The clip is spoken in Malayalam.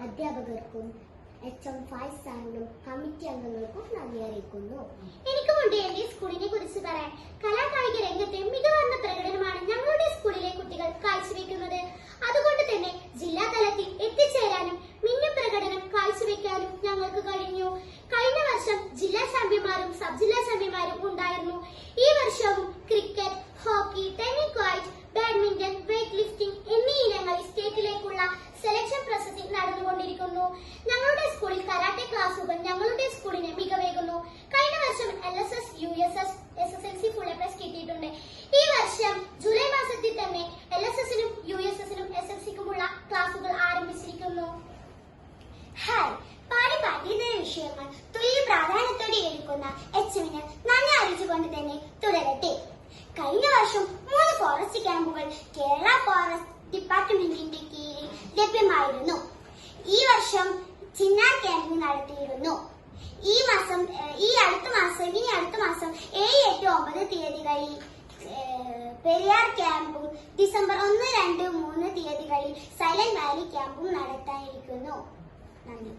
അധ്യാപകർക്കും HM ഫായിസ് സാറിനും കമ്മിറ്റി അംഗങ്ങൾക്കും നന്ദി അറിയിക്കുന്നു. എനിക്കുമുണ്ട് എന്റെ സ്കൂളിനെ കുറിച്ച് പറയാൻ. കലാകായിക രംഗത്തെ മികവാർന്ന പ്രകടനമാണ് ഞങ്ങളുടെ സ്കൂളിലെ കുട്ടികൾ കാഴ്ചവെക്കുന്നത്. അതുകൊണ്ട് തന്നെ ജില്ലാ തലത്തിൽ എത്തിച്ചേരാനും മിന്നും പ്രകടനം കാഴ്ചവെക്കാനും ഞങ്ങൾക്ക് കഴിഞ്ഞു. കഴിഞ്ഞ വർഷം ജില്ലാ ചാമ്പ്യന്മാരും സബ് ജില്ലാ ചാമ്പ്യന്മാരും ഉണ്ടായിരുന്നു. ഈ വർഷവും cricket, hockey, tennis, badminton, weight lifting എന്നീ ഇനങ്ങളിൽ സ്റ്റേറ്റിലേക്കുള്ള സെലക്ഷൻ പ്രോസസിംഗ് നടന്നുകൊണ്ടിരിക്കുന്നു. ഞങ്ങളുടെ സ്കൂളിൽ കരാട്ടെ ക്ലാസുകൾ ഞങ്ങളുടെ സ്കൂളിനെ മികവേകുന്നു. കഴിഞ്ഞ വർഷം LSS, USS, SSLC full A+ കിട്ടിയിട്ടുണ്ട്. ഈ വർഷം ജൂലൈ മാസത്തിൽ തന്നെ LSS-നും USS-നും SSLC-ക്കുമുള്ള ക്ലാസുകൾ ആരംഭിച്ചിരിക്കുന്നു. ഹായ്, പാഠ്യപദ്ധതിയിലെ വിഷയങ്ങൾ തുല്യ പ്രാധാന്യത്തോടെ എടുക്കുന്ന HM-ന് നന്ദി അറിയിച്ചുകൊണ്ട് തന്നെ തുടരട്ടെ. കഴിഞ്ഞ വർഷം 3 ഫോറസ്റ്റ് ക്യാമ്പുകൾ കേരള ഫോറസ്റ്റ് ഡിപ്പാർട്ട്മെന്റിന്റെ കീഴിൽ ലഭ്യമായിരുന്നു. ഈ വർഷം ചിന്നാർ ക്യാമ്പിംഗ് നടത്തിയിരുന്നു. ഇനി അടുത്ത മാസം 7, 8, 9 തീയതികളിൽ പെരിയാർ ക്യാമ്പും ഡിസംബർ 1, 2, 3 തീയതികളിൽ സൈലന്റ് വാലി ക്യാമ്പും നടത്താനിരിക്കുന്നു. നന്ദി.